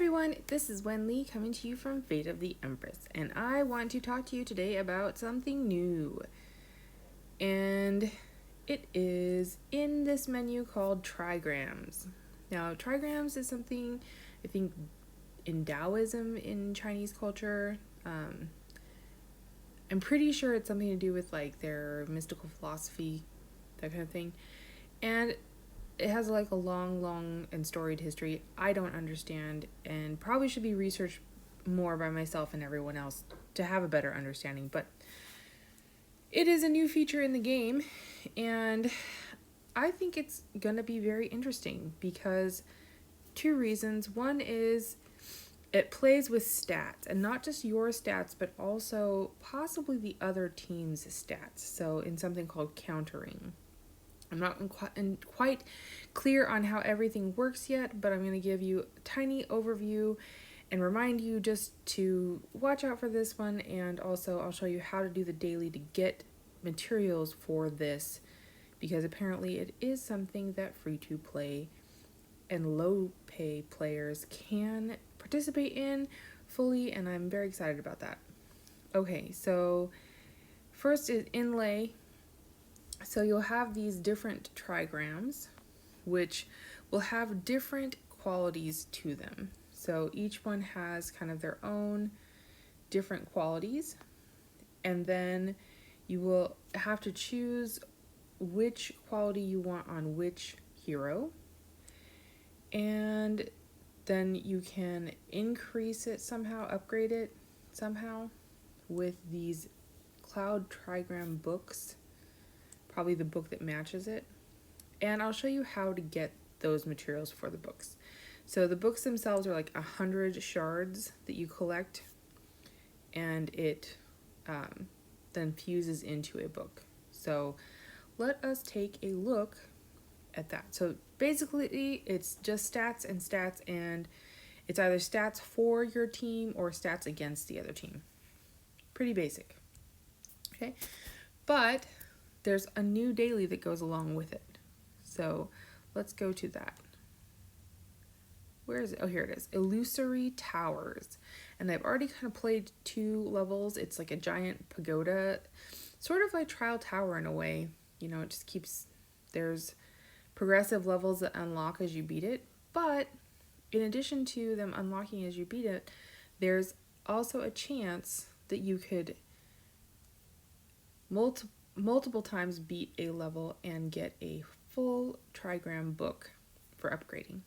everyone, this is Wen Lee coming to you from Fate of the Empress, and I want to talk to you today about something new. And it is in this menu called Trigrams. Now, Trigrams is something, I think, in Taoism in Chinese culture. I'm pretty sure it's something to do with like their mystical philosophy, that kind of thing. And it has like a long and storied history I don't understand and probably should be researched more by myself and everyone else to have a better understanding. But it is a new feature in the game, and I think it's gonna be very interesting because two reasons. One is it plays with stats, and not just your stats, but also possibly the other team's stats. So in something called countering. I'm not quite clear on how everything works yet, but I'm going to give you a tiny overview and remind you just to watch out for this one, and also I'll show you how to do the daily to get materials for this, because apparently it is something that free-to-play and low-pay players can participate in fully, and I'm very excited about that. Okay, so first is inlay. So you'll have these different trigrams, which will have different qualities to them. So each one has kind of their own different qualities. And then you will have to choose which quality you want on which hero. And then you can increase it somehow, upgrade it somehow with these Cloud Trigram books. Probably the book that matches it. And I'll show you how to get those materials for the books. So the books themselves are like 100 shards that you collect, and it then fuses into a book. So let us take a look at that. So basically it's just stats, and it's either stats for your team or stats against the other team. Pretty basic. Okay, but there's a new daily that goes along with it. So let's go to that. Where is it? Oh, here it is. Illusory Towers. And I've already kind of played 2 levels. It's like a giant pagoda, sort of like Trial Tower in a way. You know, it just keeps, there's progressive levels that unlock as you beat it. But in addition to them unlocking as you beat it, there's also a chance that you could multiple times beat a level and get a full Trigram book for upgrading.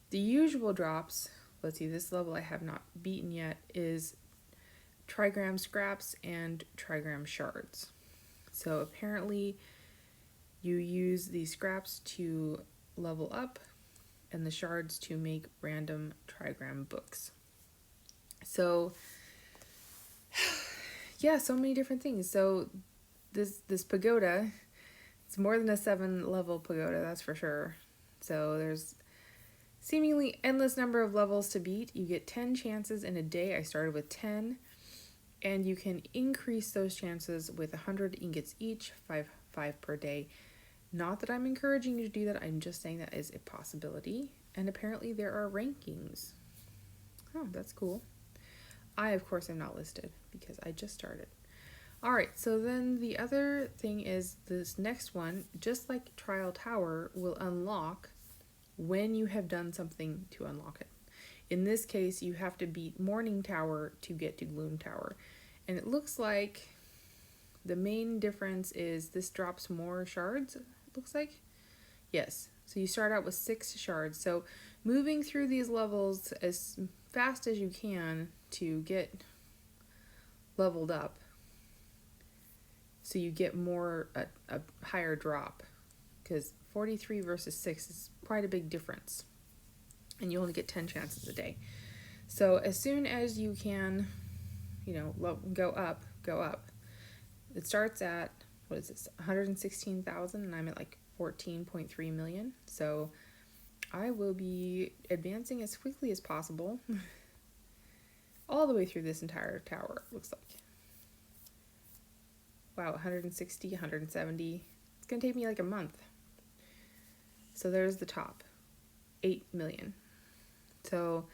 The usual drops, let's see, this level I have not beaten yet, is Trigram scraps and Trigram shards. So apparently you use the scraps to level up and the shards to make random Trigram books. So yeah, so many different things. So this pagoda, it's more than a 7-level pagoda, that's for sure. So there's seemingly endless number of levels to beat. You get 10 chances in a day. I started with 10, and you can increase those chances with 100 ingots each, 5 per day. Not that I'm encouraging you to do that, I'm just saying that is a possibility. And apparently there are rankings. Oh, that's cool. I, of course, am not listed because I just started. Alright, so then the other thing is this next one, just like Trial Tower, will unlock when you have done something to unlock it. In this case, you have to beat Morning Tower to get to Gloom Tower. And it looks like the main difference is this drops more shards, it looks like. Yes, so you start out with 6 shards. So moving through these levels as fast as you can to get leveled up, so you get a higher drop, because 43 versus 6 is quite a big difference, and you only get 10 chances a day. So as soon as you can, you know, go up. It starts at, what is this, 116,000, and I'm at like 14.3 million. So I will be advancing as quickly as possible all the way through this entire tower, it looks like. Wow, 160, 170. It's going to take me like a month. So there's the top, 8 million. So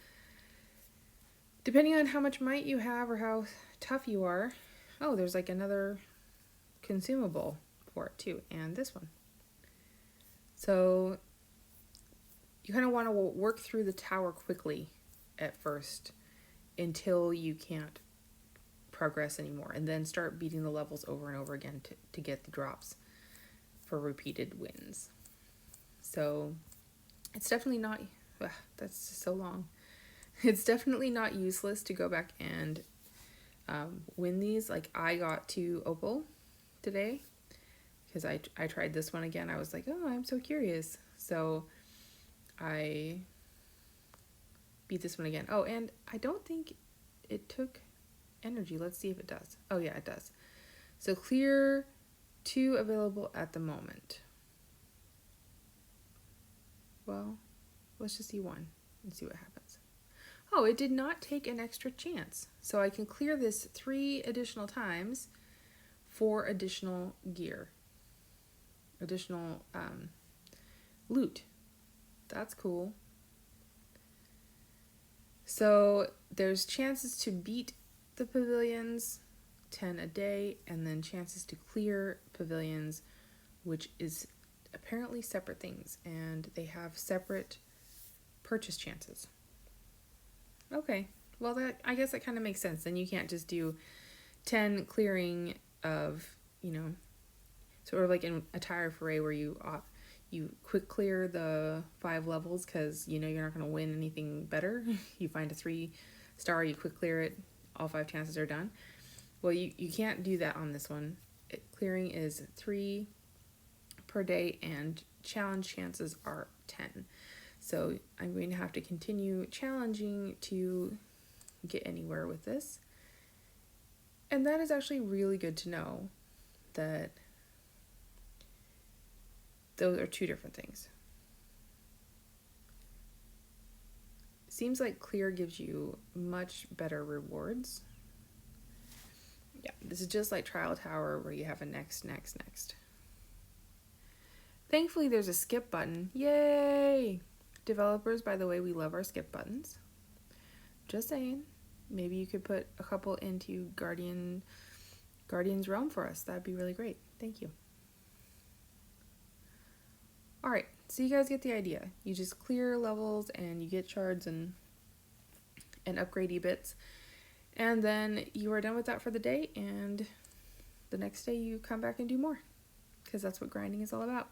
Depending on how much might you have or how tough you are. Oh, there's like another consumable for it too, and this one. So you kind of want to work through the tower quickly at first until you can't progress anymore, and then start beating the levels over and over again to get the drops for repeated wins. So it's definitely not, that's so long. It's definitely not useless to go back and win these. Like I got to Opal today because I tried this one again. I was like, oh, I'm so curious. So I beat this one again. Oh, and I don't think it took energy. Let's see if it does. Oh yeah, it does. So clear 2 available at the moment. Well, let's just see 1 and see what happens. Oh, it did not take an extra chance. So I can clear this 3 additional times for additional gear. Additional loot. That's cool. So there's chances to beat the pavilions, 10 a day, and then chances to clear pavilions, which is apparently separate things, and they have separate purchase chances. Okay, well I guess that kind of makes sense. Then you can't just do 10 clearing of, sort of like in a tire foray where you quick clear the 5 levels because you're not going to win anything better. You find a 3-star, you quick clear it, all 5 chances are done. Well, you can't do that on this one. Clearing is 3 per day and challenge chances are 10. So I'm going to have to continue challenging to get anywhere with this. And that is actually really good to know that those are 2 different things. Seems like clear gives you much better rewards. Yeah, this is just like Trial Tower where you have a next. Thankfully, there's a skip button. Yay! Developers, by the way, we love our skip buttons. Just saying. Maybe you could put a couple into Guardian's Realm for us. That'd be really great. Thank you. Alright, so you guys get the idea. You just clear levels and you get shards and upgrade bits. And then you are done with that for the day, and the next day you come back and do more. Because that's what grinding is all about.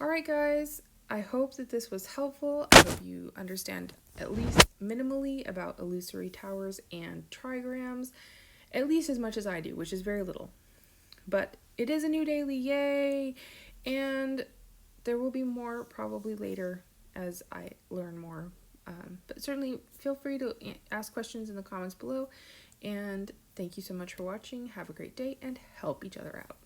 Alright guys, I hope that this was helpful. I hope you understand at least minimally about Illusory Towers and Trigrams. At least as much as I do, which is very little. But it is a new daily, yay! And there will be more probably later as I learn more. But certainly feel free to ask questions in the comments below. And thank you so much for watching. Have a great day and help each other out.